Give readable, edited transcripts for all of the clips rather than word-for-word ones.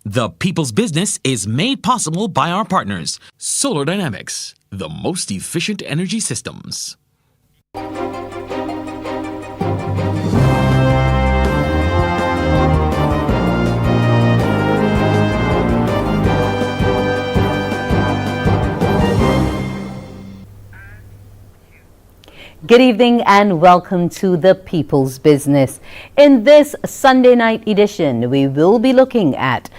The People's Business is made possible by our partners, Solar Dynamics, the most efficient energy systems. Good evening and welcome to the People's Business. In this Sunday night edition, we will be looking at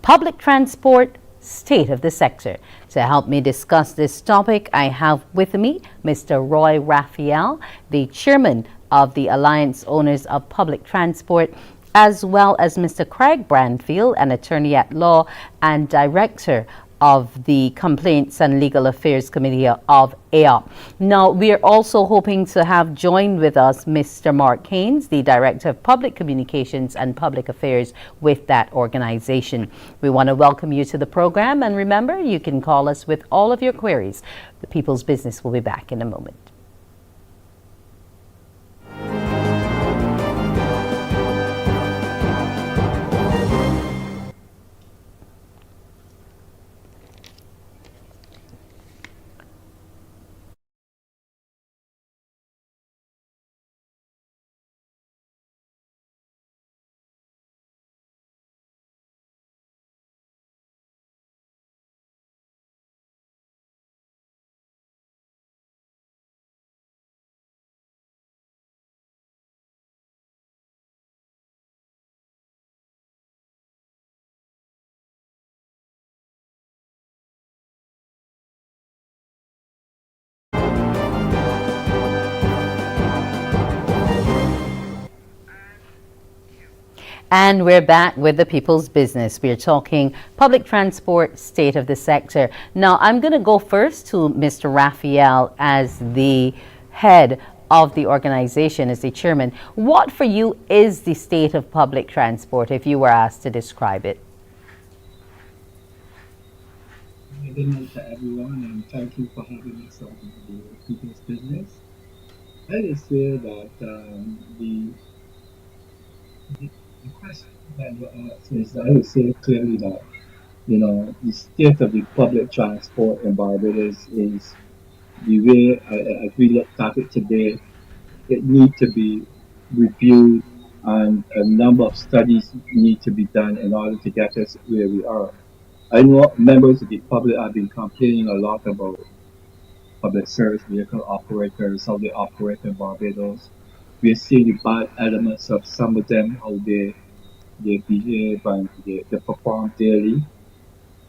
public transport, state of the sector. To help me discuss this topic, I have with me Mr. Roy RAPHAEL, the chairman of the Alliance Owners of Public Transport, as well as Mr. Craig Banfield, an attorney at law and director of the Complaints and Legal Affairs Committee of AOPT. Now, we are also hoping to have joined with us Mr. Mark HAYNES, the Director of Public Communications and Public Affairs with that organization. We want to welcome you to the program, and remember, you can call us with all of your queries. The People's Business will be back in a moment. And we're back with the People's Business. We're talking public transport, state of the sector. Now, I'm going to go first to Mr. RAPHAEL as the head of the organization, as the chairman. What for you is the state of public transport, if you were asked to describe it? Good evening to everyone, and thank you for having us on the People's Business. I just feel that the question that you asked is, I would say clearly that, the state of the public transport in Barbados is the way, as we look at it today, it needs to be reviewed, and a number of studies need to be done in order to get us where we are. I know members of the public have been complaining a lot about public service vehicle operators, how they operate in Barbados. We're seeing the bad elements of some of them, how they behave and they perform daily.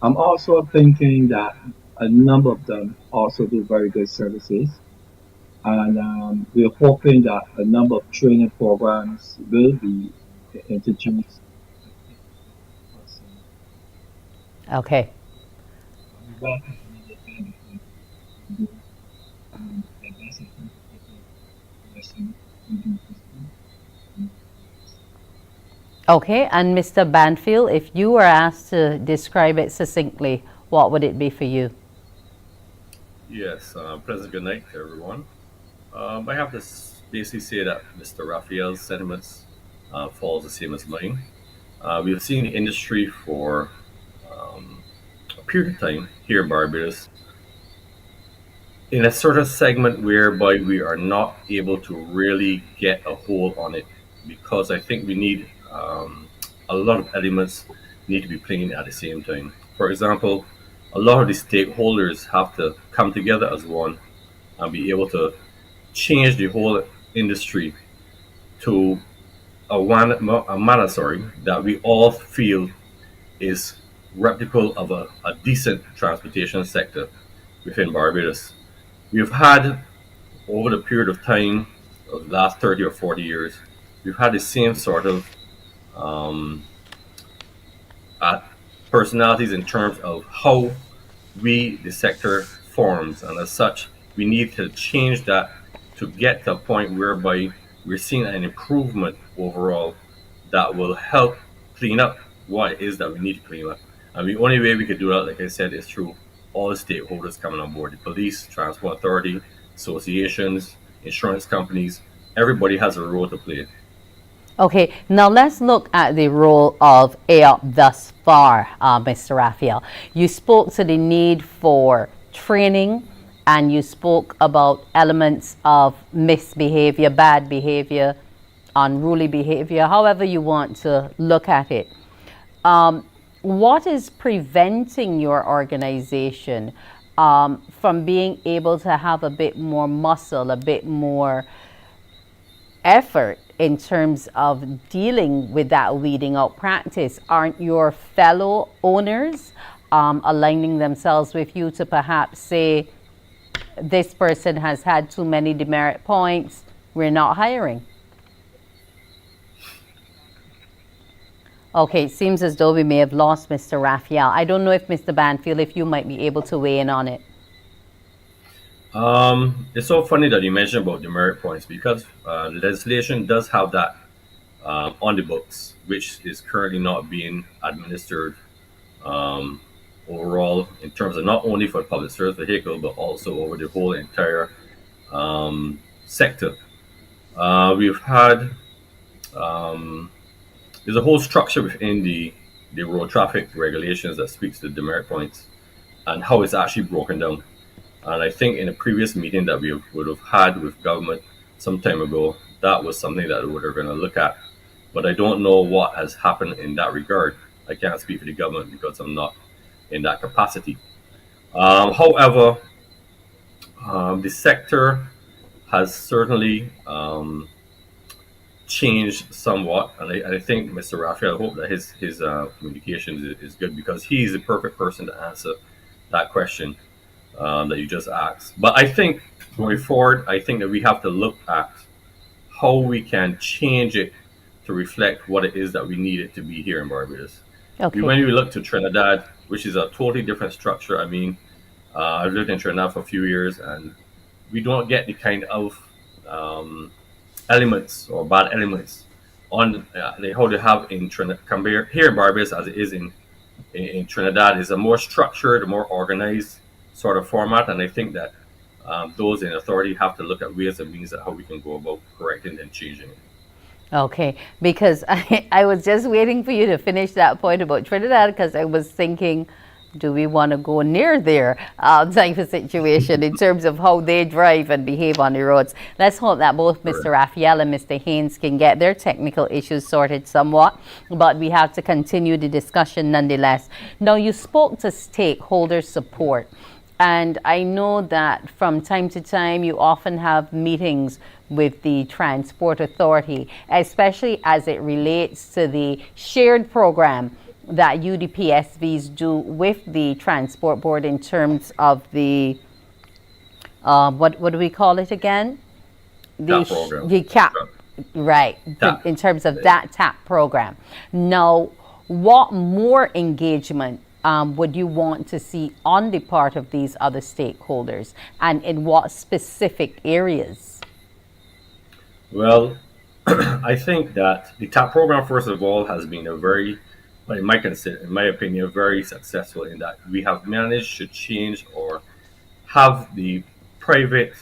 I'm also thinking that a number of them also do very good services. And we're hoping that a number of training programs will be introduced. Okay. We welcome any kind of do diversity question. Okay, and Mr. Banfield, if you were asked to describe it succinctly, what would it be for you? Yes, pleasant good night to everyone. I have to basically say that Mr. Raphael's sentiments falls the same as mine. We've seen the industry for a period of time here in Barbados in a sort of segment whereby we are not able to really get a hold on it, because I think we need a lot of elements need to be playing at the same time. For example, a lot of the stakeholders have to come together as one and be able to change the whole industry to a manner, that we all feel is replicable of a decent transportation sector within Barbados. We've had, over the period of time of the last 30 or 40 years, we've had the same sort of um, personalities in terms of how we, the sector, forms. And as such, we need to change that to get to a point whereby we're seeing an improvement overall that will help clean up what it is that we need to clean up. And the only way we could do that, like I said, is through all the stakeholders coming on board: the police, transport authority, associations, insurance companies. Everybody has a role to play. Okay, now let's look at the role of AOPT thus far, Mr. Raphael. You spoke to the need for training and you spoke about elements of misbehavior, bad behavior, unruly behavior, however you want to look at it. What is preventing your organization from being able to have a bit more muscle, a bit more effort in terms of dealing with that weeding out practice? Aren't your fellow owners aligning themselves with you to perhaps say, this person has had too many demerit points, we're not hiring? Okay, it seems as though we may have lost Mr. Raphael. I don't know if Mr. Banfield, if you might be able to weigh in on it. It's so funny that you mentioned about demerit points because legislation does have that on the books, which is currently not being administered um, overall in terms of not only for the public service vehicle but also over the whole entire sector. We've had um, there's a whole structure within the road traffic regulations that speaks to demerit points and how it's actually broken down. And I think in a previous meeting that we would have had with government some time ago, that was something that we were going to look at. But I don't know what has happened in that regard. I can't speak for the government because I'm not in that capacity. However, the sector has certainly changed somewhat, and I think Mr. Raphael, I hope that his communication is good because he's the perfect person to answer that question that you just asked. But I think going forward, I think that we have to look at how we can change it to reflect what it is that we need it to be here in Barbados. Okay. When we look to Trinidad, which is a totally different structure, I mean, I've lived in Trinidad for a few years, and we don't get the kind of elements or bad elements on how they have in Trinidad here in Barbados as it is in Trinidad. Is a more structured, a more organized sort of format, and I think that those in authority have to look at ways and means of how we can go about correcting and changing it. Okay, because I was just waiting for you to finish that point about Trinidad because I was thinking, do we want to go near there type of situation in terms of how they drive and behave on the roads? Let's hope that both Mr. Raphael and Mr. Haynes can get their technical issues sorted somewhat, but we have to continue the discussion nonetheless. Now, you spoke to stakeholder support. And I know that from time to time you often have meetings with the Transport Authority, especially as it relates to the shared program that UDPSVs do with the Transport Board in terms of the, what do we call it again? TAP program. The CAP, right, TAP. in terms of that TAP program. Now, what more engagement would you want to see on the part of these other stakeholders, and in what specific areas? Well, I think that the TAP program, first of all, has been a very, well, in my opinion, very successful in that we have managed to change or have the private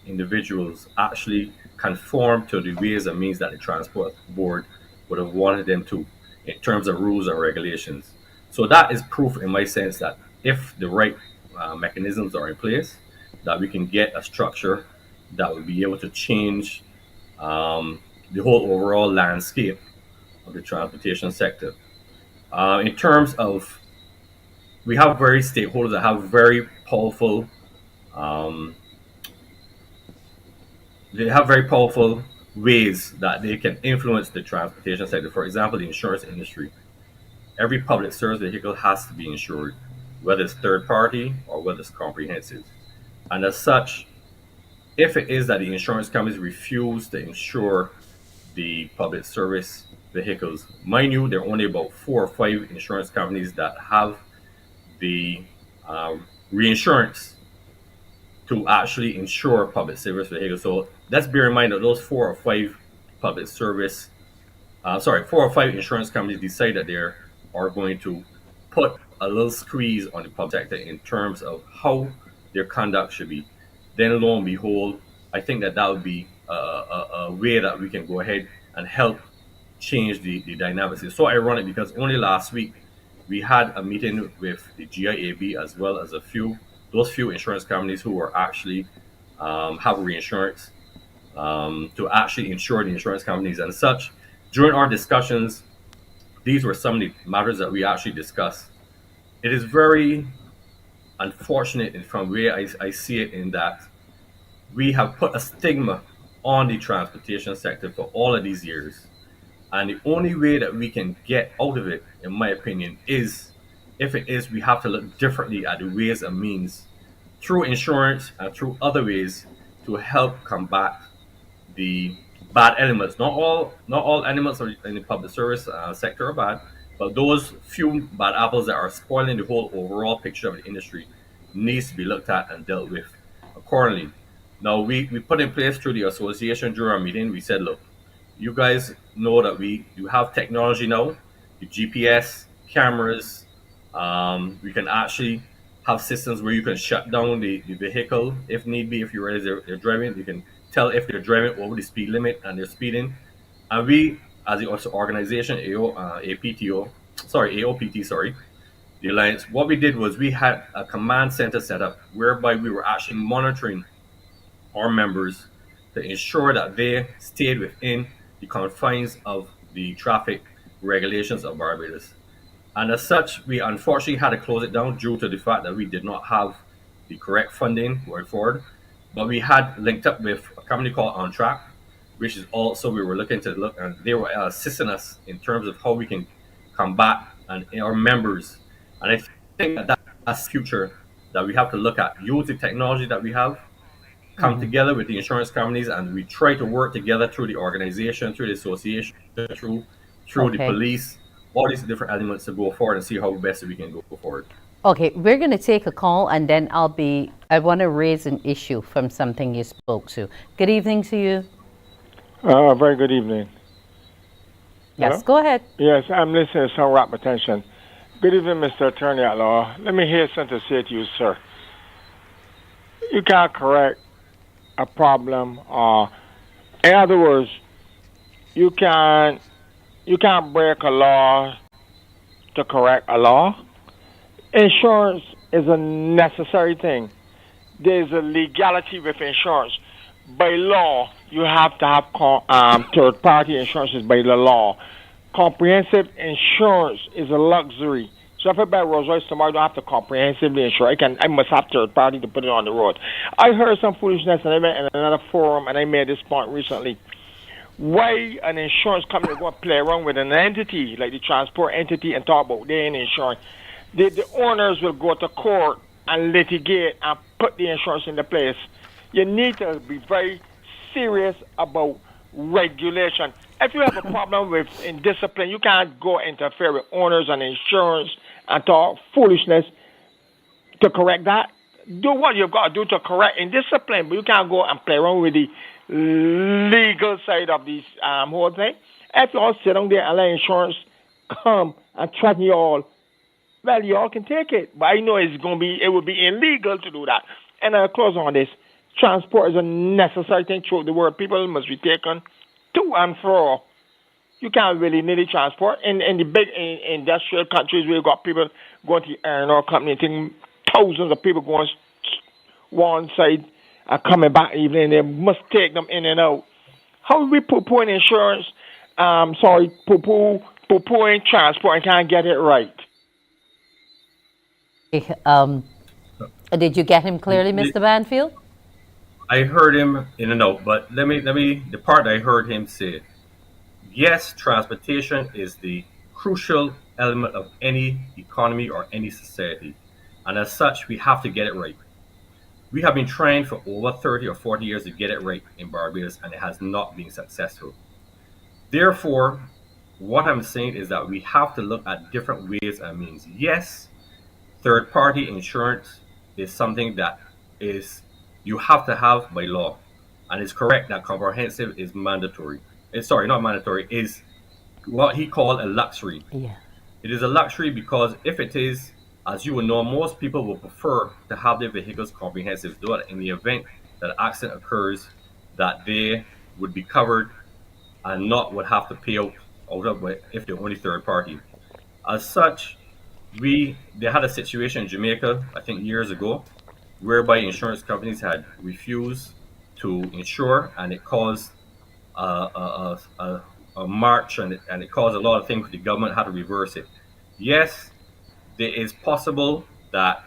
individuals actually conform to the ways and means that the transport board would have wanted them to in terms of rules and regulations. So that is proof in my sense that if the right mechanisms are in place, that we can get a structure that will be able to change the whole overall landscape of the transportation sector. In terms of, we have very stakeholders that have very powerful, um, they have very powerful ways that they can influence the transportation sector. For example, the insurance industry. Every public service vehicle has to be insured, whether it's third party or whether it's comprehensive. And as such, if it is that the insurance companies refuse to insure the public service vehicles, mind you, there are only about 4 or 5 insurance companies that have the reinsurance to actually insure public service vehicles. So let's bear in mind that those 4 or 5 public service, 4 or 5 insurance companies decide that they are going to put a little squeeze on the public sector in terms of how their conduct should be. Then lo and behold, I think that would be a way that we can go ahead and help change the dynamics. It's so ironic because only last week we had a meeting with the GIAB as well as those few insurance companies who were actually have reinsurance to actually insure the insurance companies and such. During our discussions, these were some of the matters that we actually discussed. It is very unfortunate from where I see it in that we have put a stigma on the transportation sector for all of these years. And the only way that we can get out of it, in my opinion, is if it is we have to look differently at the ways and means through insurance and through other ways to help combat the bad elements. Not all elements in the public service sector are bad, but those few bad apples that are spoiling the whole overall picture of the industry needs to be looked at and dealt with accordingly. Now we put in place through the association during our meeting. We said, look, you guys know that you have technology now, the GPS cameras. We can actually have systems where you can shut down the vehicle if need be. If you realize they're driving, you can tell if they're driving over the speed limit and they're speeding. And we, as the organization, AOPT, sorry, the alliance, what we did was we had a command center set up whereby we were actually monitoring our members to ensure that they stayed within the confines of the traffic regulations of Barbados. And as such, we unfortunately had to close it down due to the fact that we did not have the correct funding going forward. But we had linked up with a company called On Track, which is also we were looking to look, and they were assisting us in terms of how we can combat and our members. And I think that that's the future that we have to look at. Use the technology that we have, come together with the insurance companies, and we try to work together through the organization, through the association, through the Okay. police, all these different elements to go forward and see how best we can go forward. Okay, we're going to take a call and then I want to raise an issue from something you spoke to. Good evening to you. Very good evening. Yes, Hello? go ahead. Yes, I'm listening with some rapt attention. Good evening, Mr. Attorney at Law. Let me hear something to say to you, sir. You can't correct a problem, or in other words, you can't break a law to correct a law. Insurance is a necessary thing. There's a legality with insurance. By law, you have to have third-party insurances by the law. Comprehensive insurance is a luxury. So if I buy Rolls Royce tomorrow, I don't have to comprehensively insure. I must have third party to put it on the road. I heard some foolishness and I went in another forum and I made this point recently. Why an insurance company go play around with an entity like the transport entity and talk about they ain't insurance? The owners will go to court and litigate and put the insurance into place. You need to be very serious about regulation. If you have a problem with indiscipline, you can't go interfere with owners and insurance and talk foolishness to correct that. Do what you've got to do to correct indiscipline, but you can't go and play around with the legal side of this whole thing. If you all sit down there and let insurance come and threaten you all, well, you all can take it. But I know it would be illegal to do that. And I'll close on this. Transport is a necessary thing throughout the world. People must be taken to and fro. You can't really need the transport. In the big industrial countries where you've got people going to the iron ore company, think thousands of people going one side and coming back evening, they must take them in and out. How do we poo-pooing insurance? Poo-pooing transport and can't get it right? Did you get him clearly, Mr. Banfield? I heard him in and out, but let me the part I heard him say, yes, transportation is the crucial element of any economy or any society. And as such, we have to get it right. We have been trying for over 30 or 40 years to get it right in Barbados, and it has not been successful. Therefore, what I'm saying is that we have to look at different ways and means. Yes, third-party insurance is something that is you have to have by law, and it's correct that comprehensive is mandatory. Not mandatory, is what he called a luxury. Yeah. It is a luxury because if it is, as you will know, most people will prefer to have their vehicles comprehensive, so that in the event that an accident occurs, that they would be covered and not would have to pay out if they're only third party. As such, they had a situation in Jamaica, I think years ago, whereby insurance companies had refused to insure, and it caused a march, and it caused a lot of things. The government had to reverse it. Yes, it is possible that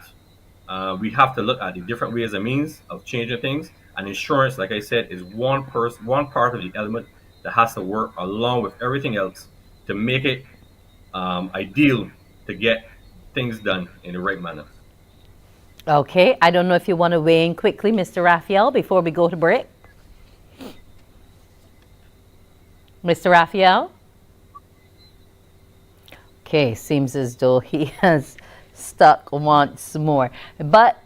we have to look at the different ways and means of changing things. And insurance, like I said, is one part of the element that has to work along with everything else to make it ideal to get things done in the right manner. Okay, I don't know if you want to weigh in quickly, Mr. Raphael, before we go to break. Mr. Raphael? Okay, seems as though he has stuck once more. But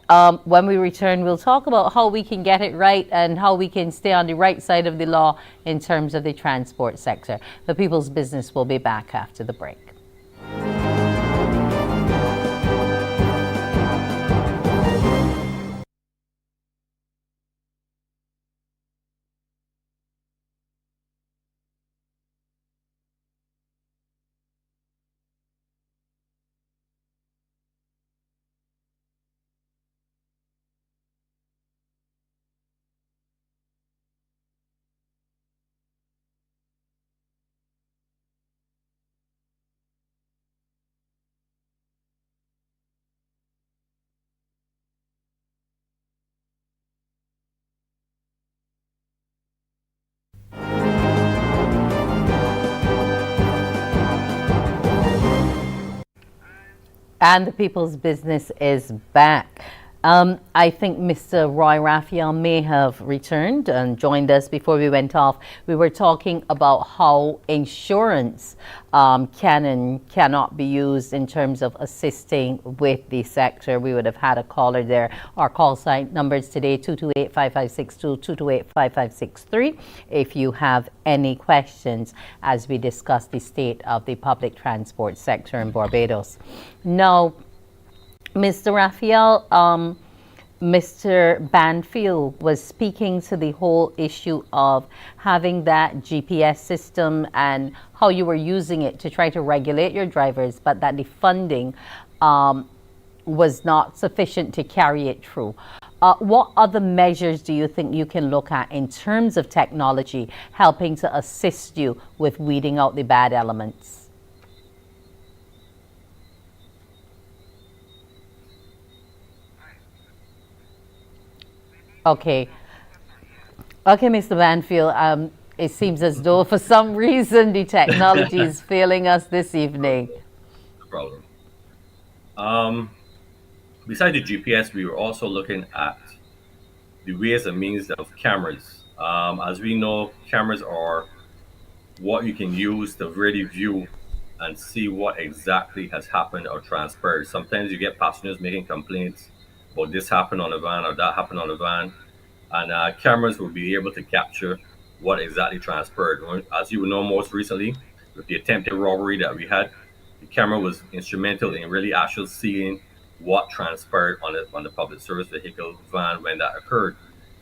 when we return, we'll talk about how we can get it right and how we can stay on the right side of the law in terms of the transport sector. The People's Business will be back after the break. And the People's Business is back. I think Mr. Roy Raphael may have returned and joined us before we went off. We were talking about how insurance can and cannot be used in terms of assisting with the sector. We would have had a caller there. Our call sign numbers today, 228-5562, 228-5563. If you have any questions as we discuss the state of the public transport sector in Barbados. Now, Mr. Raphael, Mr. Banfield was speaking to the whole issue of having that GPS system and how you were using it to try to regulate your drivers, but that the funding was not sufficient to carry it through. What other measures do you think you can look at in terms of technology helping to assist you with weeding out the bad elements? Okay. Okay, Mr. Banfield, it seems as though for some reason the technology is failing us this evening. No problem. Besides the GPS, we were also looking at the ways and means of cameras. As we know, cameras are what you can use to really view and see what exactly has happened or transpired. Sometimes you get passengers making complaints about this happened on a van or that happened on a van, and cameras will be able to capture what exactly transpired. As you know, most recently with the attempted robbery that we had, the camera was instrumental in really actually seeing what transpired on the public service vehicle van when that occurred.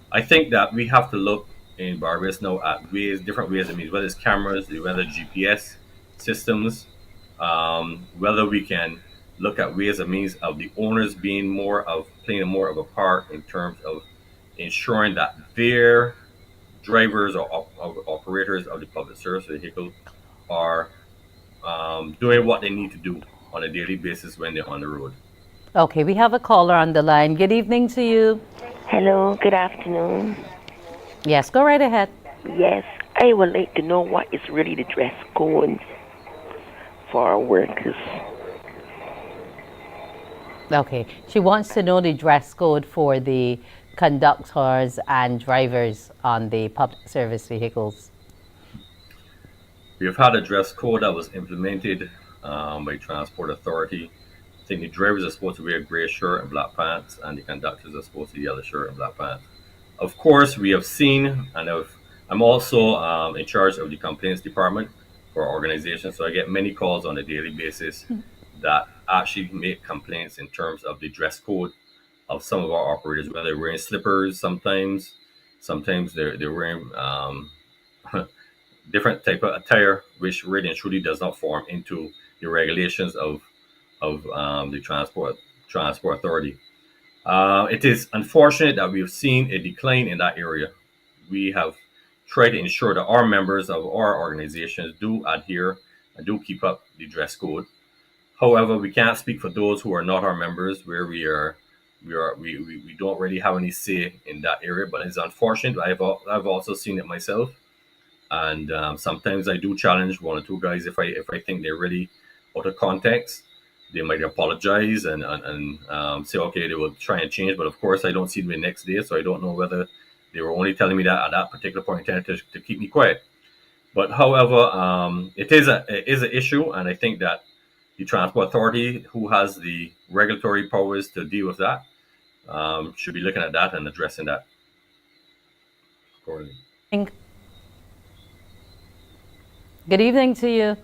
I think that we have to look in Barbados now at different ways. I mean, whether it's cameras, whether GPS systems, whether we can look at ways and means of the owners playing more of a part in terms of ensuring that their drivers or operators of the public service vehicle are doing what they need to do on a daily basis when they're on the road. Okay, we have a caller on the line. Good evening to you. Hello, good afternoon. Yes, go right ahead. Yes, I would like to know what is really the dress code for our workers. Okay, she wants to know the dress code for the conductors and drivers on the public service vehicles. We have had a dress code that was implemented by Transport Authority. I think the drivers are supposed to wear a gray shirt and black pants, and the conductors are supposed to wear yellow shirt and black pants. Of course, we have seen, and I'm also in charge of the complaints department for our organization, so I get many calls on a daily basis that actually make complaints in terms of the dress code of some of our operators, whether they're wearing slippers sometimes they're wearing different type of attire, which really and truly does not form into the regulations of the transport authority. It is unfortunate that we've seen a decline in that area. We have tried to ensure that our members of our organizations do adhere and do keep up the dress code. However, we can't speak for those who are not our members, where we don't really have any say in that area. But it's unfortunate. I've also seen it myself, and sometimes I do challenge one or two guys if I think they're really out of context. They might apologize and say okay they will try and change, but of course I don't see them the next day, so I don't know whether they were only telling me that at that particular point in time to keep me quiet. But however, it is an issue, and I think that the transport authority, who has the regulatory powers to deal with that, should be looking at that and addressing that accordingly. Good evening to you.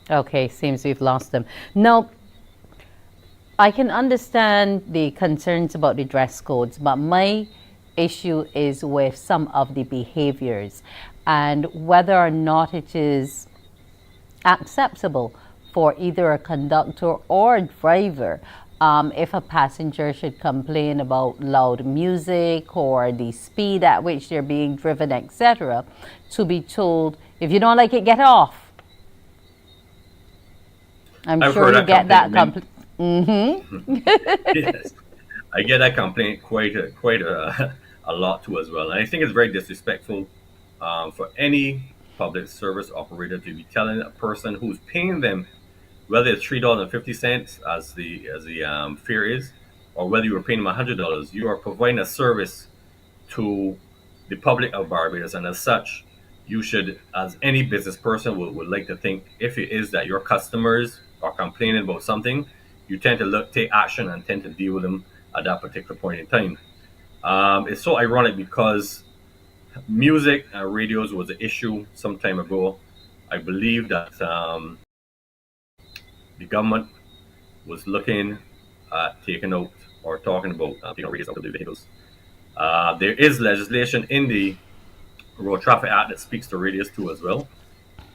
Okay, seems we've lost them. Now, I can understand the concerns about the dress codes, but my issue is with some of the behaviors and whether or not it is acceptable for either a conductor or a driver, if a passenger should complain about loud music or the speed at which they're being driven, etc., to be told, if you don't like it, get off. I've sure you get that complaint. Yes, I get that complaint quite a lot too as well, and I think it's very disrespectful for any public service operator to be telling a person who's paying them, whether it's $3.50 as the fare is, or whether you were paying them $100, you are providing a service to the public of Barbados, and as such, you should, as any business person would like to think, if it is that your customers are complaining about something, you tend to take action and tend to deal with them at that particular point in time. It's so ironic because music and radios was an issue some time ago. I believe that the government was looking at taking out or talking about taking out radios out of the vehicles. There is legislation in the Road Traffic Act that speaks to radios too as well.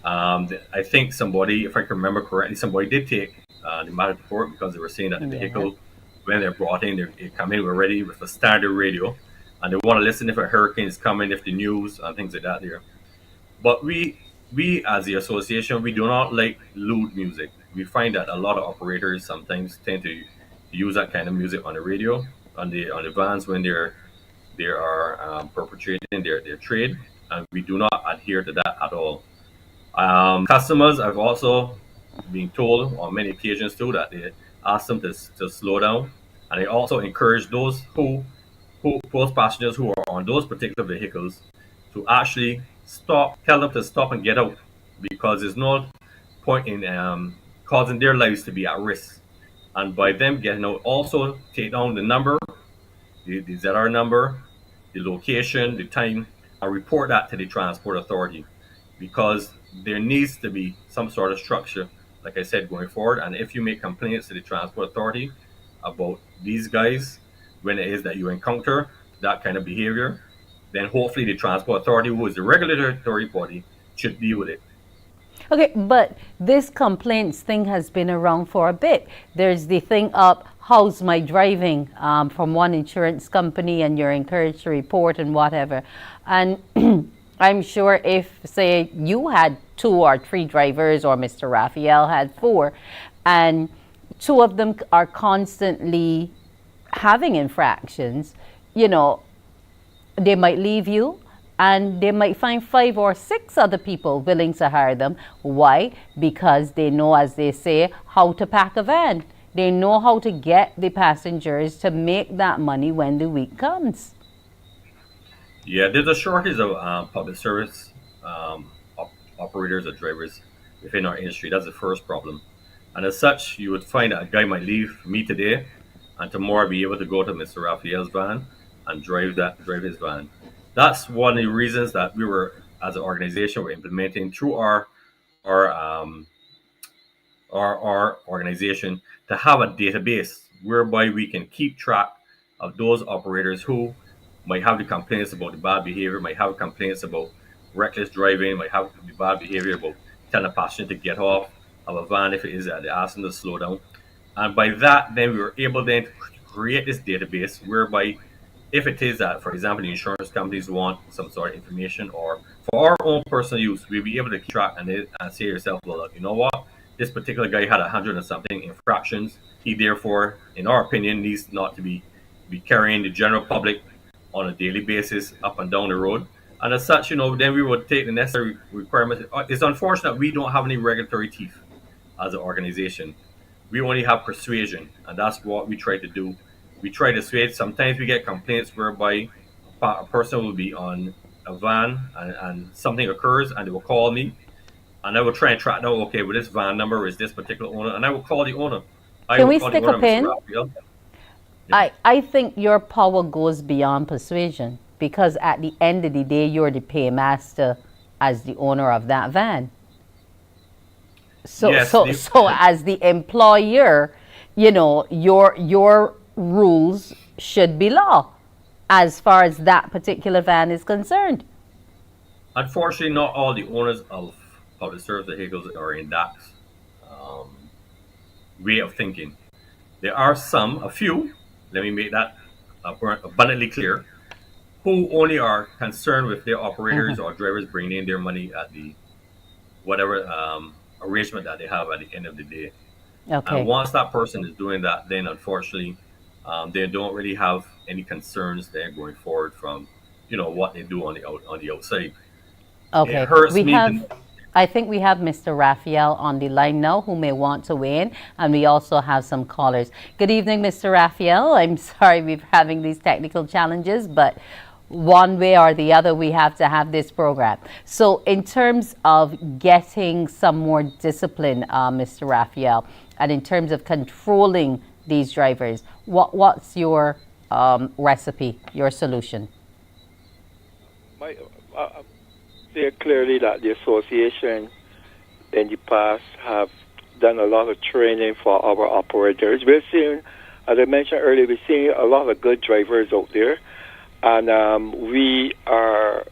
I think somebody, if I can remember correctly, somebody did take the matter to court because they were saying that the vehicle, when they're brought in, they come in already with a standard radio, and they want to listen if a hurricane is coming, if the news and things like that there. But we as the association, we do not like lewd music. We find that a lot of operators sometimes tend to use that kind of music on the radio, on the vans when they are perpetrating their trade, and we do not adhere to that at all. Customers, I've also been told on many occasions too that they ask them to slow down, and they also encourage those those passengers who are on those particular vehicles to actually tell them to stop and get out, because there's no point in causing their lives to be at risk. And by them getting out, also take down the number, the ZR number, the location, the time, and report that to the transport authority, because there needs to be some sort of structure, like I said, going forward. And if you make complaints to the transport authority about these guys, when it is that you encounter that kind of behavior, then hopefully the transport authority, who is the regulatory body, should deal with it. Okay, but this complaints thing has been around for a bit. There's the thing up, how's my driving, from one insurance company, and you're encouraged to report and whatever. And I'm sure if, say, you had 2 or 3 drivers, or Mr. Raphael had 4, and 2 of them are constantly having infractions, you know, they might leave you, and they might find 5 or 6 other people willing to hire them. Why? Because they know, as they say, how to pack a van. They know how to get the passengers to make that money when the week comes. Yeah, there's a shortage of public service operators or drivers within our industry. That's the first problem. And as such, you would find that a guy might leave me today, and tomorrow be able to go to Mr. Raphael's van and drive his van. That's one of the reasons that we were, as an organization, we're implementing through our organization, to have a database whereby we can keep track of those operators who might have the complaints about the bad behavior, might have complaints about reckless driving, might have bad behavior about telling a passenger to get off of a van if it is that they ask them to slow down. And by that, then we were able then to create this database whereby if it is that, for example, the insurance companies want some sort of information or for our own personal use, we'll be able to keep track and say to yourself, well, look, you know what? This particular guy had 100 and something infractions. He therefore, in our opinion, needs not to be carrying the general public on a daily basis up and down the road. And as such, then we would take the necessary requirements. It's unfortunate we don't have any regulatory teeth as an organization. We only have persuasion, and that's what we try to do. We try to persuade. Sometimes we get complaints whereby a person will be on a van and something occurs and they will call me and I will try and track down, okay, with this van number is this particular owner, and I will call the owner. Can we stick a pin? Mr. Yeah. I think your power goes beyond persuasion because at the end of the day, you're the paymaster as the owner of that van. So, Yes, so as the employer, your rules should be law as far as that particular van is concerned. Unfortunately, not all the owners of public service vehicles are in that um, way of thinking. There are a few, let me make that abundantly clear, who only are concerned with their operators or drivers bringing in their money at the whatever arrangement that they have at the end of the day. Okay. And once that person is doing that, then unfortunately, they don't really have any concerns there going forward from, what they do on the outside. Okay. It hurts me to- I think we have Mr. Raphael on the line now who may want to weigh in, and we also have some callers. Good evening, Mr. Raphael. I'm sorry we're having these technical challenges, but one way or the other, we have to have this program. So in terms of getting some more discipline, Mr. Raphael, and in terms of controlling these drivers, what's your recipe, your solution? Say clearly that the association in the past have done a lot of training for our operators. We're seeing, as I mentioned earlier, we're seeing a lot of good drivers out there, and we are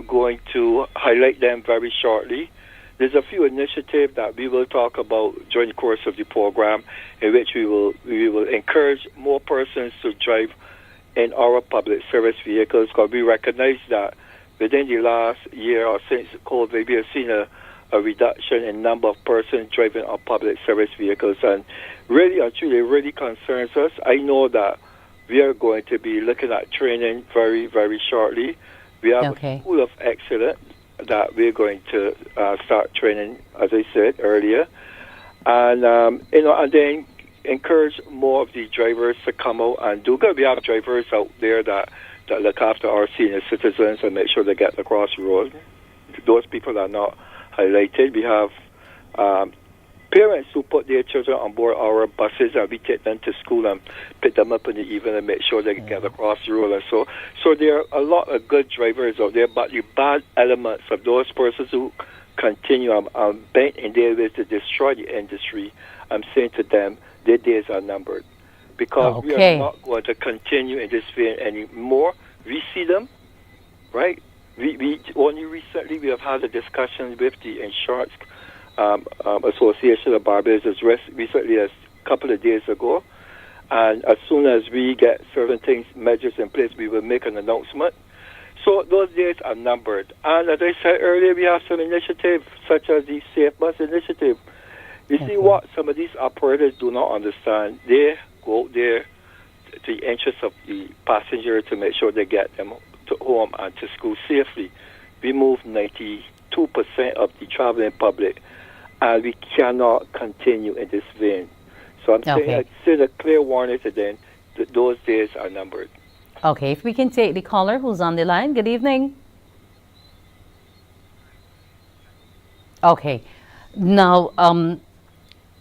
going to highlight them very shortly. There's a few initiatives that we will talk about during the course of the program, in which we will encourage more persons to drive in our public service vehicles, because we recognize that within the last year or since COVID, we have seen a reduction in number of persons driving our public service vehicles, and really, actually, it really concerns us. I know that we are going to be looking at training very, very shortly. We have a School of Excellence that we're going to start training, as I said earlier, and and then encourage more of the drivers to come out and do good. We have drivers out there that look after our senior citizens and make sure they get across the road. Those people are not highlighted. We have parents who put their children on board our buses, and we take them to school and pick them up in the evening and make sure they can get across the road. And so there are a lot of good drivers out there, but the bad elements of those persons who continue bent in their ways to destroy the industry, I'm saying to them, their days are numbered. Because we are not going to continue in this vein anymore. We see them, right? We only recently we have had a discussion with the Insurance Association of Barbados as recently as a couple of days ago. And as soon as we get certain measures in place, we will make an announcement. So those days are numbered. And as I said earlier, we have some initiatives such as the Safe Bus Initiative. You see what some of these operators do not understand. They go out there to the interest of the passenger to make sure they get them to home and to school safely. We move 92% of the traveling public, and we cannot continue in this vein. So I'm saying, I send a clear warning to them that those days are numbered. Okay, if we can take the caller who's on the line. Good evening. Okay, now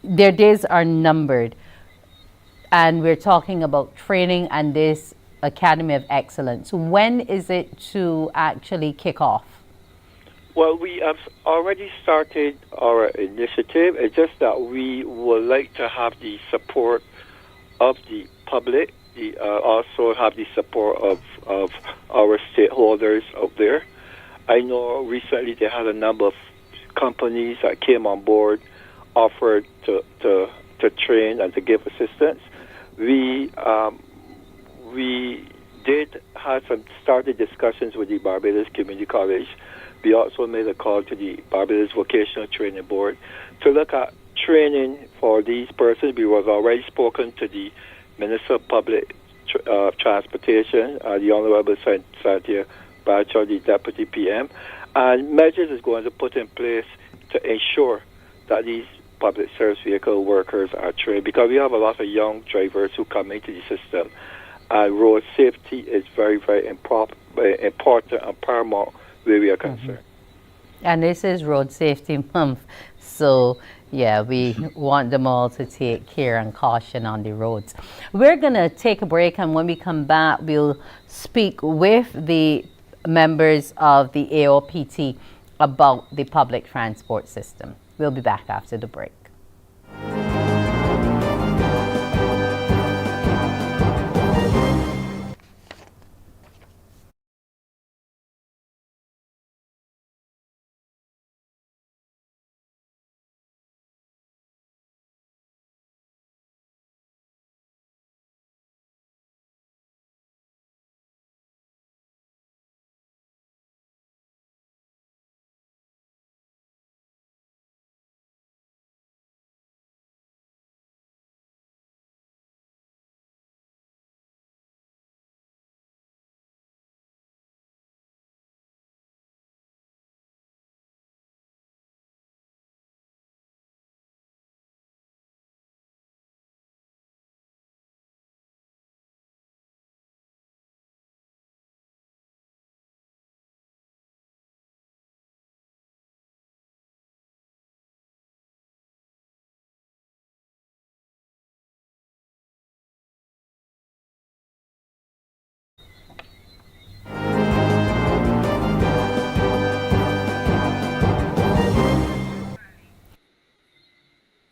their days are numbered. And we're talking about training and this Academy of Excellence. When is it to actually kick off? Well, we have already started our initiative. It's just that we would like to have the support of the public, also have the support of our stakeholders out there. I know recently they had a number of companies that came on board, offered to train and to give assistance. We we did have some started discussions with the Barbados Community College. We also made a call to the Barbados Vocational Training Board to look at training for these persons. We was already spoken to the Minister of Public Transportation, the Honorable Santia Bradshaw, the Deputy PM, and measures is going to put in place to ensure that these public service vehicle workers are trained, because we have a lot of young drivers who come into the system. Road safety is very, very important and paramount where we are concerned. And this is Road Safety Month, so yeah, we want them all to take care and caution on the roads. We're going to take a break, and when we come back, we'll speak with the members of the AOPT about the public transport system. We'll be back after the break.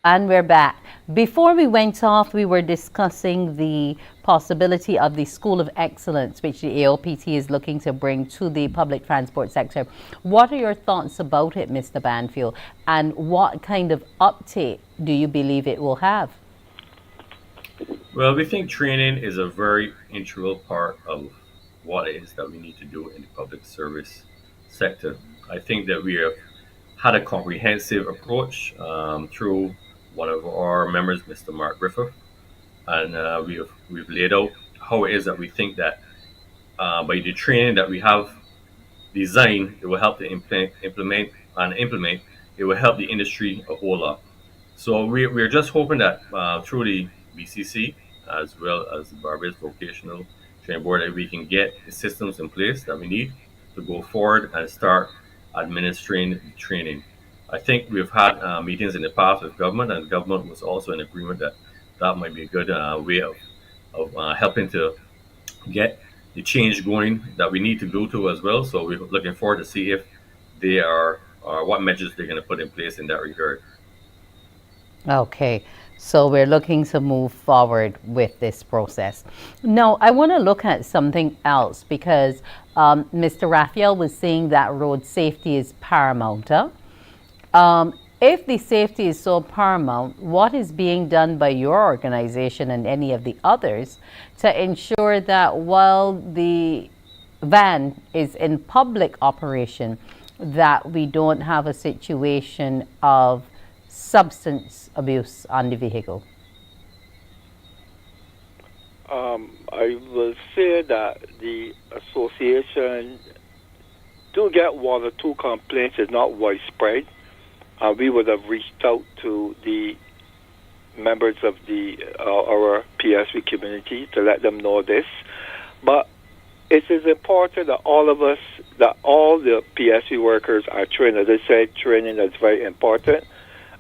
And we're back. Before we went off, we were discussing the possibility of the School of Excellence, which the AOPT is looking to bring to the public transport sector. What are your thoughts about it, Mr. Banfield? And what kind of uptake do you believe it will have? Well, we think training is a very integral part of what it is that we need to do in the public service sector. I think that we have had a comprehensive approach through one of our members, Mr. Mark Griffith, and we've laid out how it is that we think that by the training that we have designed, it will help to implement. It will help the industry a whole lot. So we're just hoping that through the BCC as well as the Barbados Vocational Training Board, that we can get the systems in place that we need to go forward and start administering the training. I think we've had meetings in the past with government, and government was also in agreement that that might be a good way of helping to get the change going that we need to go to as well. So we're looking forward to see if they are or what measures they're going to put in place in that regard. Okay, so we're looking to move forward with this process. Now, I want to look at something else because Mr. Raphael was saying that road safety is paramount. If the safety is so paramount, what is being done by your organization and any of the others to ensure that while the van is in public operation, that we don't have a situation of substance abuse on the vehicle? I will say that the association do get one or two complaints. It's not widespread. We would have reached out to the members of the our PSV community to let them know this. But it is important that all of us, that all the PSV workers are trained. As I said, training is very important.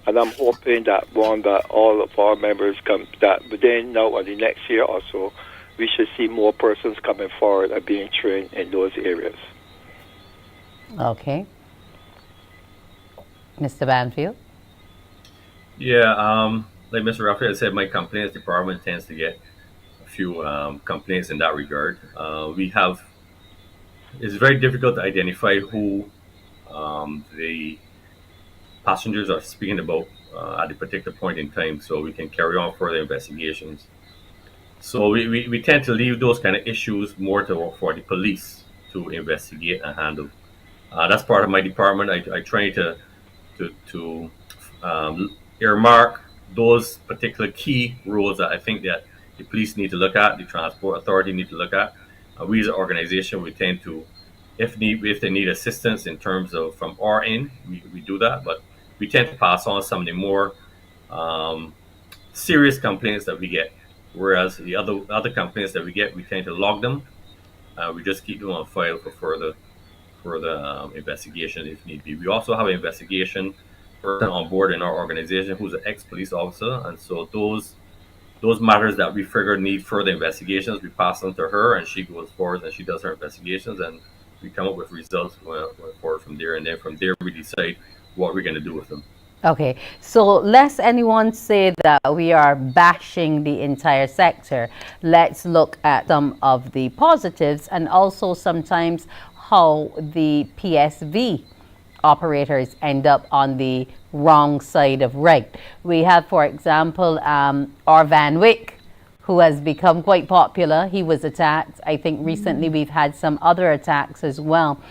And I'm hoping that that all of our members come, that within now or the next year or so, we should see more persons coming forward and being trained in those areas. Okay. Mr. Banfield? Yeah, like Mr. Raphael said, my complaints department tends to get a few complaints in that regard. We have it's very difficult to identify who the passengers are speaking about at the particular point in time, so we can carry on further investigations. So we tend to leave those kind of issues more for the police to investigate and handle. That's part of my department. I try to earmark those particular key roles that I think that the police need to look at, the transport authority need to look at. We as an organization, we tend to, if they need assistance in terms of from our end, we do that. But we tend to pass on some of the more um, serious complaints that we get. Whereas the other complaints that we get, we tend to log them. We just keep them on file for further investigation if need be. We also have an investigation person on board in our organization who's an ex-police officer, and so those matters that we figure need further investigations, we pass them to her, and she goes forward and she does her investigations, and we come up with results going forward from there. And then from there, we decide what we're going to do with them. Okay, so lest anyone say that we are bashing the entire sector, let's look at some of the positives and also sometimes how the PSV operators end up on the wrong side of right. We have, for example, our Van Wyck, who has become quite popular. He was attacked. I think recently we've had some other attacks as well.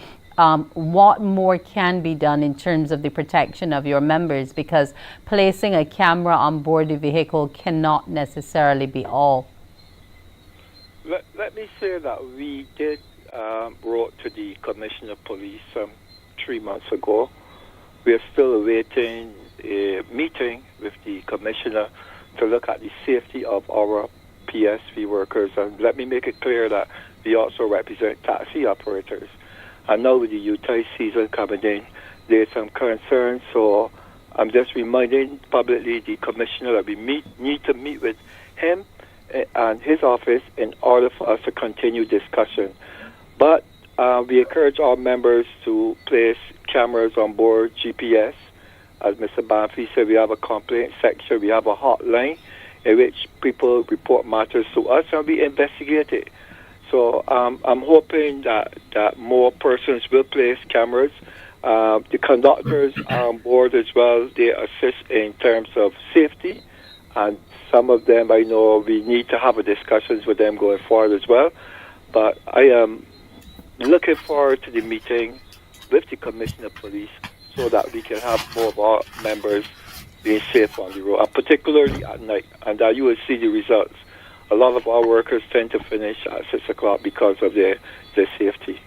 What more can be done in terms of the protection of your members? Because placing a camera on board the vehicle cannot necessarily be all. Let me say that we did wrote to the Commissioner of Police 3 months ago. We are still awaiting a meeting with the Commissioner to look at the safety of our PSV workers. And let me make it clear that we also represent taxi operators. And now with the Utah season coming in, there's some concerns. So I'm just reminding publicly the Commissioner that we need to meet with him and his office in order for us to continue discussion. But we encourage all members to place cameras on board, GPS. As Mr. Banfield said, we have a complaint section, we have a hotline in which people report matters to us and we investigate it. So I'm hoping that more persons will place cameras. The conductors are on board as well. They assist in terms of safety. And some of them, I know we need to have a discussions with them going forward as well. But I am looking forward to the meeting with the Commissioner of Police so that we can have more of our members being safe on the road, and particularly at night. And that you will see the results. A lot of our workers tend to finish at 6 o'clock because of their safety.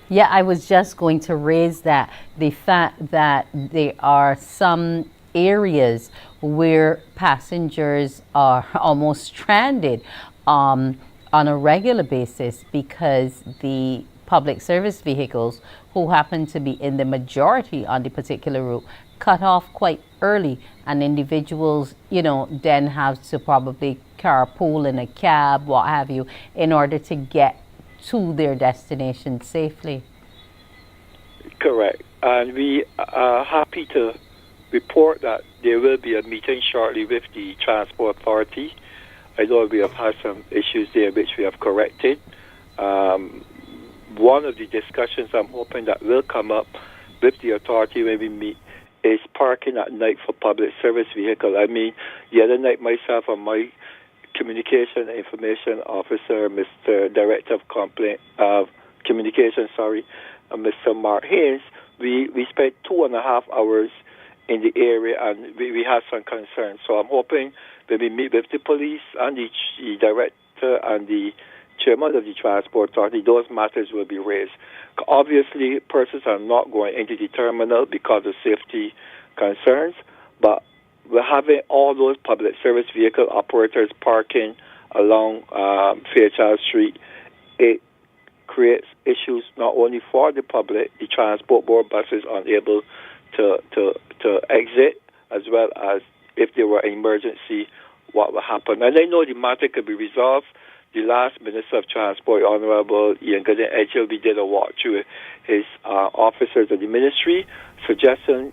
Yeah, I was just going to raise that. The fact that there are some areas where passengers are almost stranded on a regular basis because the public service vehicles, who happen to be in the majority on the particular route, cut off quite early, and individuals, then have to probably carpool in a cab, what have you, in order to get to their destination safely. Correct. And we are happy to report that there will be a meeting shortly with the Transport Authority. I know we have had some issues there which we have corrected. One of the discussions I'm hoping that will come up with the authority when we meet is parking at night for public service vehicles. I mean, the other night myself and my communication information officer, Mr. Director of Communication, Mr. Mark Haynes, we spent 2.5 hours in the area and we had some concerns. So I'm hoping when we meet with the police and the director and the chairman of the Transport Authority, those matters will be raised. Obviously, persons are not going into the terminal because of safety concerns, but we're having all those public service vehicle operators parking along Fairchild Street. It creates issues not only for the public, the transport board buses unable to exit, as well as if there were an emergency, what will happen. And I know the matter could be resolved. The last Minister of Transport, Honorable Ian Gooden Edgell, we did a walk through his officers of the ministry. Suggestion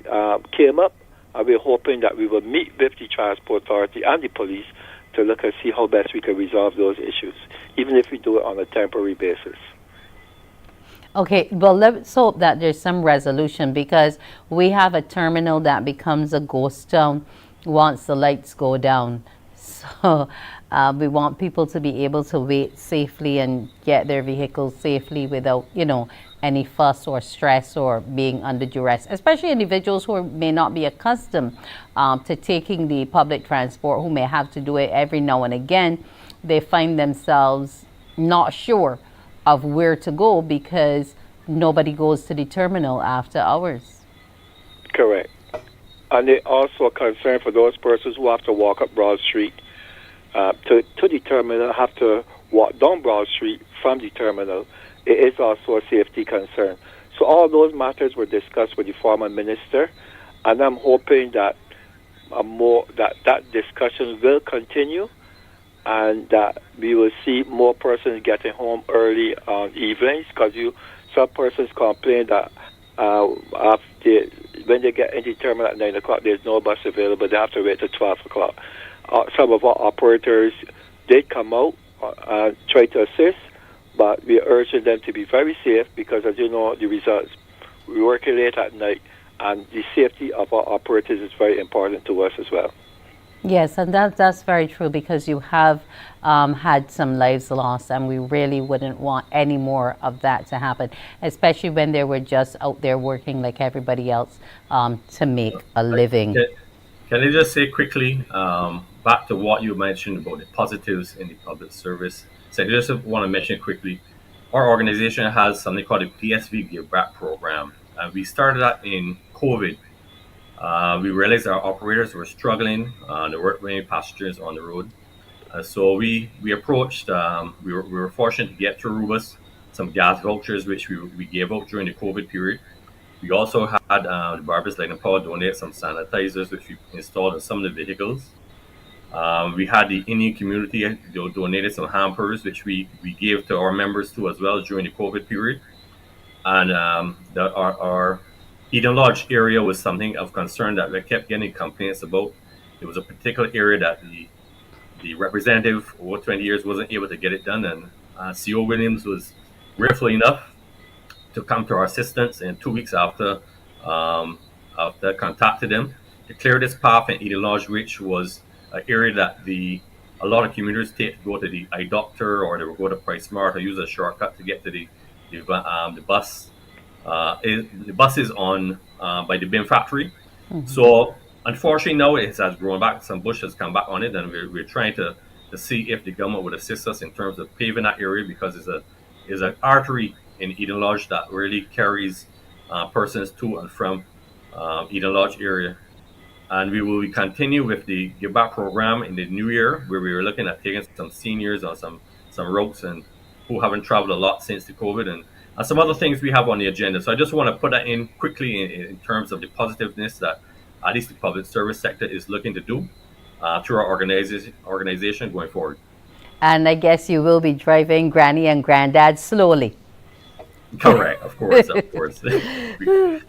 came up, and we're hoping that we will meet with the Transport Authority and the police to look and see how best we can resolve those issues, even if we do it on a temporary basis. Okay, well, let's hope that there's some resolution because we have a terminal that becomes a ghost town once the lights go down. So we want people to be able to wait safely and get their vehicles safely without, any fuss or stress or being under duress, especially individuals who may not be accustomed to taking the public transport, who may have to do it every now and again. They find themselves not sure of where to go because nobody goes to the terminal after hours. Correct. And they also are concerned for those persons who have to walk up Broad Street to the terminal, have to walk down Broad Street from the terminal. It is also a safety concern. So all those matters were discussed with the former minister, and I'm hoping that that discussion will continue, and that we will see more persons getting home early on evenings, because some persons complain that when they get into the terminal at 9 o'clock, there's no bus available. They have to wait till 12 o'clock. Some of our operators did come out and try to assist, but we urge them to be very safe because, as you know, the results, we're working late at night, and the safety of our operators is very important to us as well. Yes, and that's very true because you have had some lives lost, and we really wouldn't want any more of that to happen, especially when they were just out there working like everybody else to make a living. Can I just say quickly, back to what you mentioned about the positives in the public service? So I just want to mention quickly, our organization has something called the PSV Give Back program, and we started that in COVID. We realized our operators were struggling. There weren't many passengers on the road. So we approached, we were fortunate to get through Rubus some gas vouchers, which we gave out during the COVID period. We also had the Barbers Light and Power donate some sanitizers, which we installed in some of the vehicles. We had the Indian community donated some hampers, which we gave to our members too as well during the COVID period. And our Eden Lodge area was something of concern that we kept getting complaints about. It was a particular area that the representative over 20 years wasn't able to get it done, and CO Williams was grateful enough to come to our assistance, and 2 weeks after contacted them to clear this path in Eden Lodge, which was an area that a lot of commuters take to go to the eye doctor, or they will go to Price Smart or use a shortcut to get to the bus. The bus is on by the bin factory. Mm-hmm. So unfortunately now it has grown back. Some bush has come back on it, and we're trying to see if the government would assist us in terms of paving that area, because it's an artery in Eden Lodge that really carries persons to and from Eden Lodge area. And we will continue with the Give Back program in the new year, where we were looking at taking some seniors on some routes and who haven't traveled a lot since the COVID, and some other things we have on the agenda. So I just want to put that in quickly in terms of the positiveness that at least the public service sector is looking to do through our organization going forward. And I guess you will be driving Granny and Granddad slowly. Correct, of course. We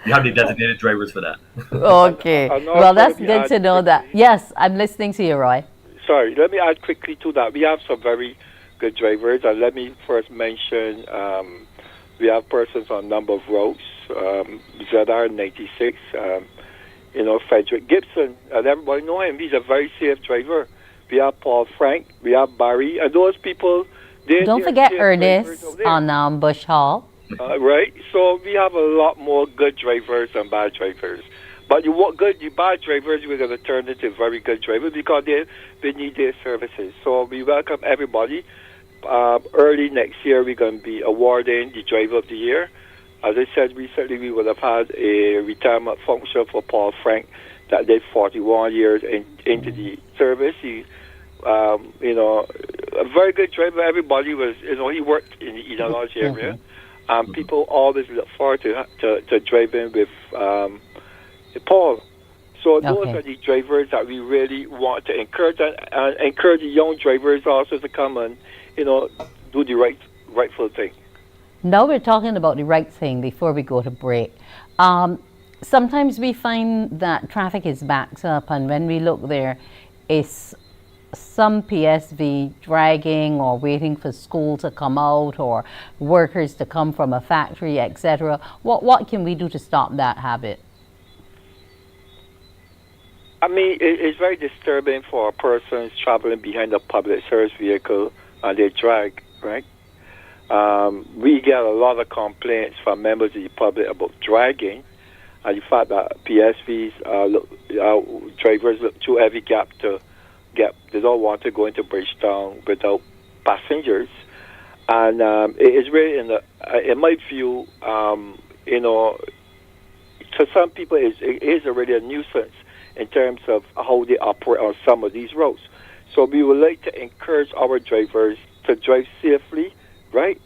have the designated drivers for that. Okay. Well, that's good to know that. Yes, I'm listening to you, Roy. Sorry, let me add quickly to that. We have some very good drivers, and let me first mention we have persons on a number of routes. ZR 96, Frederick Gibson, and everybody know him. He's a very safe driver. We have Paul Frank, we have Barry, and those people. Don't forget Ernest on Bush Hall. Right, so we have a lot more good drivers than bad drivers. But the bad drivers, we're going to turn into very good drivers because they need their services. So we welcome everybody. Early next year, we're going to be awarding the Driver of the Year. As I said recently, we would have had a retirement function for Paul Frank that did 41 years into the service. He, a very good driver. Everybody was, he worked in the Eden Lodge area. People always look forward to driving with Paul. So those are the drivers that we really want to encourage, and encourage the young drivers also to come and, do the rightful thing. Now we're talking about the right thing before we go to break. Sometimes we find that traffic is backed up, and when we look there, it's some PSV dragging or waiting for school to come out or workers to come from a factory, etc. What can we do to stop that habit? I mean, it's very disturbing for persons traveling behind a public service vehicle and they drag, right? We get a lot of complaints from members of the public about dragging and the fact that PSVs, drivers look too heavy gap to get, they don't want to go into Bridgetown without passengers. And it is really, in my view, you know, to some people it is already a nuisance in terms of how they operate on some of these roads. So we would like to encourage our drivers to drive safely, right,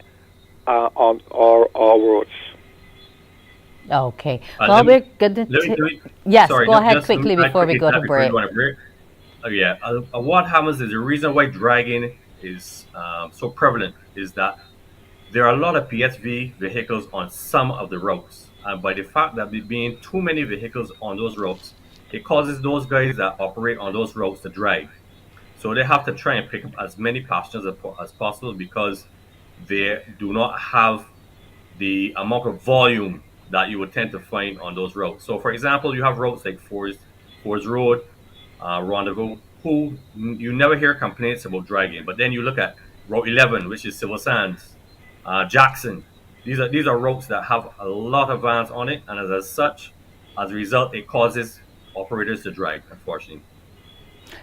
on our roads. Okay. Well, we're good to yes, sorry, go ahead just quickly before we go to break. What happens is the reason why dragging is so prevalent is that there are a lot of PSV vehicles on some of the roads. And by the fact that there being too many vehicles on those roads, it causes those guys that operate on those roads to drag. So they have to try and pick up as many passengers as possible because they do not have the amount of volume that you would tend to find on those roads. So, for example, you have roads like Fords Road, Rendezvous, who you never hear complaints about dragging. But then you look at Route 11, which is Silver Sands, Jackson. These are roads that have a lot of vans on it, and as such, as a result, it causes operators to drag, unfortunately.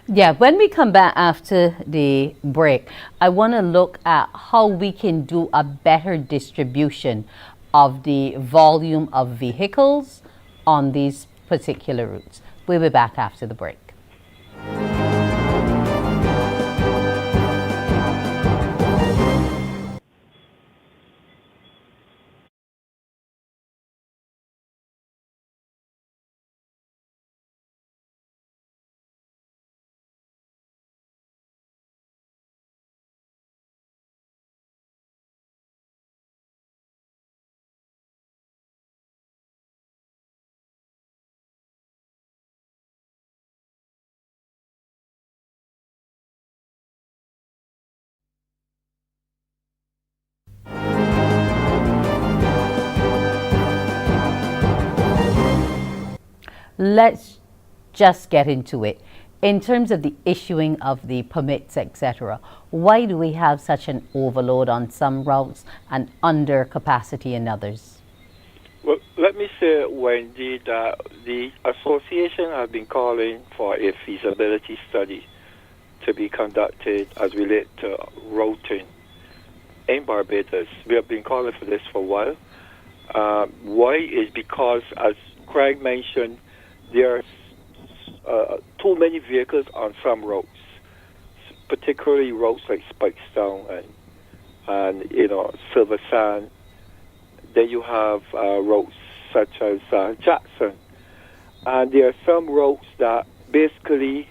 Yeah, when we come back after the break, I want to look at how we can do a better distribution of the volume of vehicles on these particular routes. We'll be back after the break. Let's just get into it. In terms of the issuing of the permits, etc., why do we have such an overload on some routes and under capacity in others? Well, let me say, Wendy, that the association has been calling for a feasibility study to be conducted as related to routing in Barbados. We have been calling for this for a while. Why is because, as Craig mentioned, there are too many vehicles on some roads, particularly roads like Spikestown and Silver Sand. Then you have roads such as Jackson, and there are some roads that basically,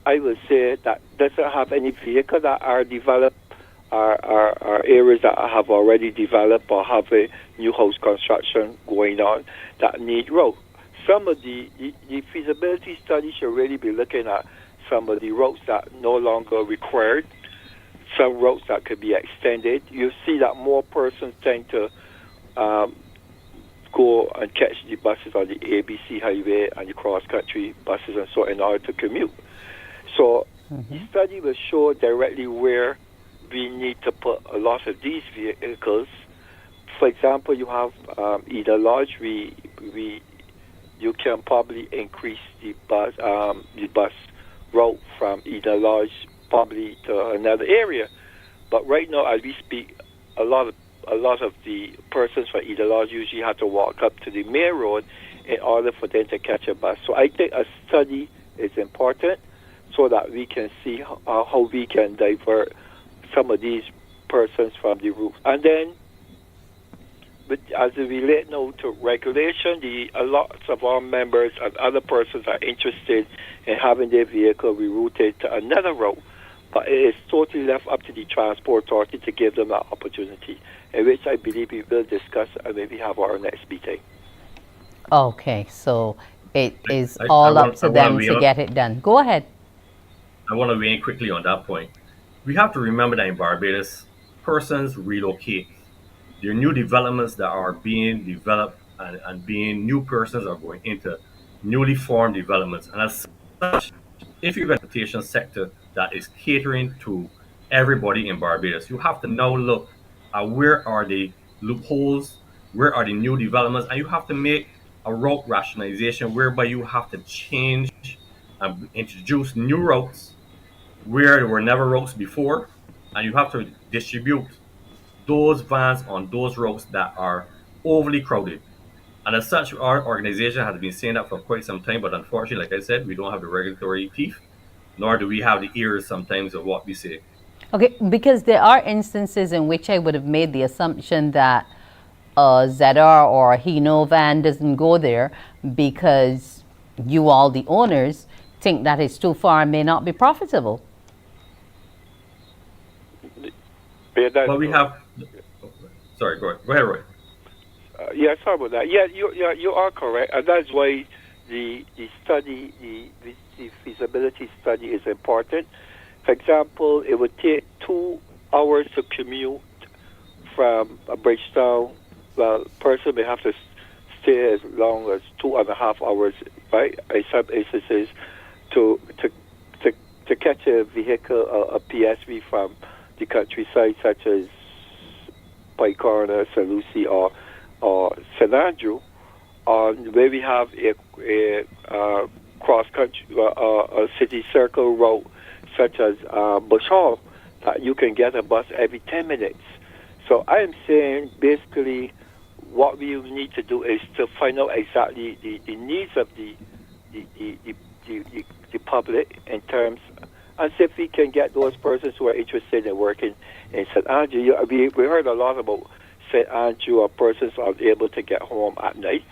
I would say, that doesn't have any vehicles that are developed, are areas that have already developed or have a new house construction going on that need roads. Some of the feasibility study should really be looking at some of the roads that no longer required, some roads that could be extended. You see that more persons tend to go and catch the buses on the ABC highway and the cross-country buses and so in order to commute. So the study will show directly where we need to put a lot of these vehicles. For example, you have Ida Lodge. You can probably increase the bus route from Ida Lodge probably to another area. But right now, as we speak, a lot of the persons from Ida Lodge usually have to walk up to the main road in order for them to catch a bus. So I think a study is important so that we can see how we can divert some of these persons from the route. And then, but as we relate now to regulation, a lot of our members and other persons are interested in having their vehicle rerouted to another route. But it is totally left up to the Transport Authority to give them that opportunity, in which I believe we will discuss and maybe have our next meeting. Okay, so it is all up to them to get it done. Go ahead. I want to weigh in quickly on that point. We have to remember that in Barbados, persons relocate. There are new developments that are being developed, and being new persons are going into newly formed developments. And as such, if you have a transportation sector that is catering to everybody in Barbados, you have to now look at where are the loopholes, where are the new developments, and you have to make a route rationalization whereby you have to change and introduce new routes where there were never routes before, and you have to distribute those vans on those routes that are overly crowded. And as such, our organization has been saying that for quite some time, but unfortunately, like I said, we don't have the regulatory teeth, nor do we have the ears sometimes of what we say. Okay, because there are instances in which I would have made the assumption that ZR or Hino van doesn't go there because you all, the owners, think that it's too far and may not be profitable. But we have. Sorry, go ahead, Roy. Yeah, sorry about that. Yeah, you are correct, and that's why the study, the feasibility study is important. For example, it would take 2 hours to commute from Bridgetown. Well, person may have to stay as long as 2.5 hours, right? In some instances, to catch a vehicle, a PSV from the countryside, such as Paikana, St. Lucie, or St. Andrew, where we have a cross country, a city circle route, such as Bush Hall, that you can get a bus every 10 minutes. So I am saying basically what we need to do is to find out exactly the needs of the public in terms, and see if we can get those persons who are interested in working in St. Andrew. We heard a lot about St. Andrew, or persons are able to get home at night,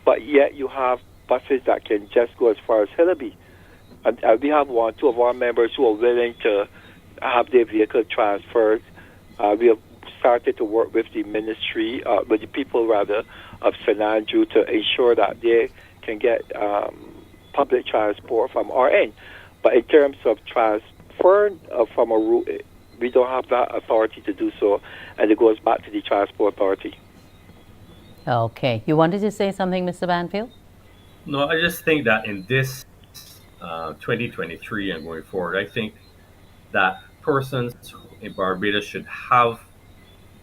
but yet you have buses that can just go as far as Hillaby. And we have 2 of our members who are willing to have their vehicle transferred. We have started to work with the ministry, with the people rather, of St. Andrew to ensure that they can get public transport from our end. But in terms of transfer from a route, we don't have that authority to do so, and it goes back to the transport authority. Okay. You wanted to say something, Mr. Banfield? No, I just think that in this 2023 and going forward, I think that persons in Barbados should have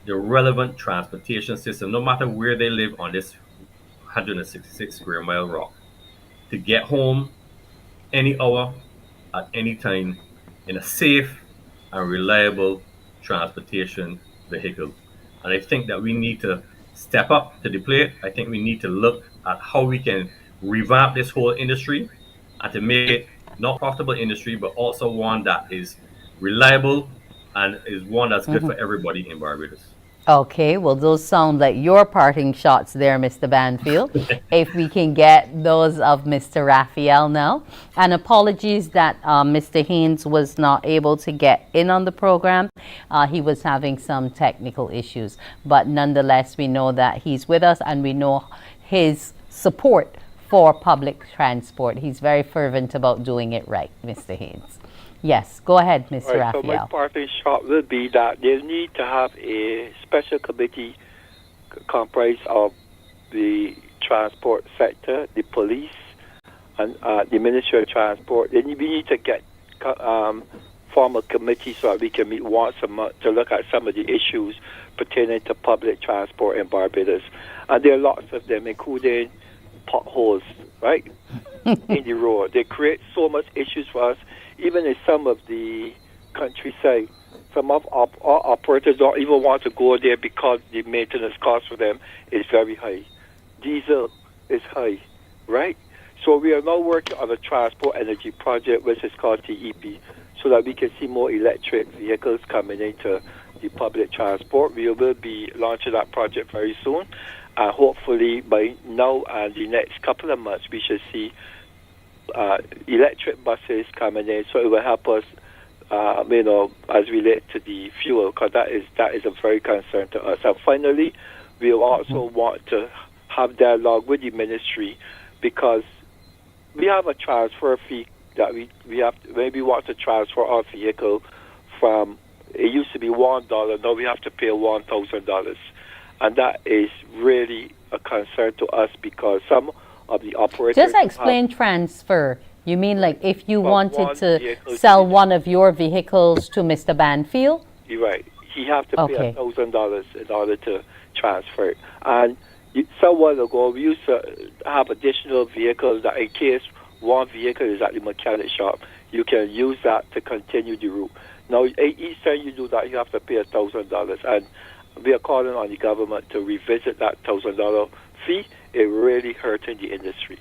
the relevant transportation system, no matter where they live on this 166 square mile rock, to get home any hour, at any time, in a safe and reliable transportation vehicle. And I think that we need to step up to the plate. I think we need to look at how we can revamp this whole industry and to make it not profitable industry, but also one that is reliable and is one that's good for everybody in Barbados. Okay, well, those sound like your parting shots there, Mr. Banfield. If we can get those of Mr. Raphael now. And apologies that Mr. Haynes was not able to get in on the program. He was having some technical issues. But nonetheless, we know that he's with us and we know his support for public transport. He's very fervent about doing it right, Mr. Haynes. Yes, go ahead, Mr. Right, Raphael. so my parting shot will be that they need to have a special committee comprised of the transport sector, the police, and the Ministry of Transport. We need to get form a committee so that we can meet once a month to look at some of the issues pertaining to public transport in Barbados. And there are lots of them, including potholes, right, in the road. They create so much issues for us. Even in some of the countryside, some of our operators don't even want to go there because the maintenance cost for them is very high. Diesel is high, right? So we are now working on a transport energy project, which is called TEP, so that we can see more electric vehicles coming into the public transport. We will be launching that project very soon. Hopefully by now and the next couple of months, we should see electric buses coming in, so it will help us, as relate to the fuel, because that is a very concern to us. And finally, we also want to have dialogue with the ministry, because we have a transfer fee that we have to, maybe want to transfer our vehicle from, it used to be $1, now we have to pay $1,000. And that is really a concern to us because some of the operators... Just explain transfer. You mean like if you wanted to to sell one of your vehicles to Mr. Banfield? You're right. He have to Okay. pay $1,000 in order to transfer it. And some while ago, we used to have additional vehicles that in case one vehicle is at the mechanic shop, you can use that to continue the route. Now, each time you do that, you have to pay $1,000. And we are calling on the government to revisit that $1,000 fee. It really hurting the industry.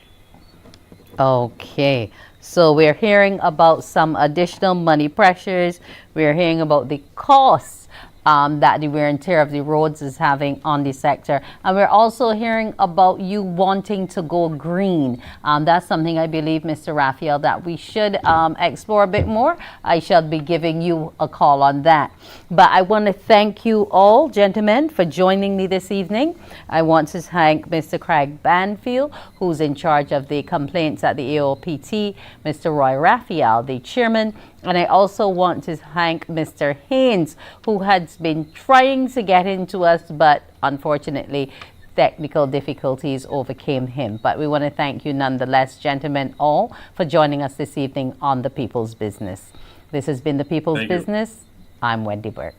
Okay, so we're hearing about some additional money pressures. We're hearing about the costs that the wear and tear of the roads is having on the sector. And we're also hearing about you wanting to go green. That's something I believe, Mr. Raphael, that we should explore a bit more. I shall be giving you a call on that. But I want to thank you all, gentlemen, for joining me this evening. I want to thank Mr. Craig Banfield, who's in charge of the complaints at the AOPT, Mr. Roy Raphael, the chairman, and I also want to thank Mr. Haynes, who has been trying to get into us, but unfortunately, technical difficulties overcame him. But we want to thank you nonetheless, gentlemen, all, for joining us this evening on The People's Business. This has been The People's Thank you. Business. I'm Wendy Burke.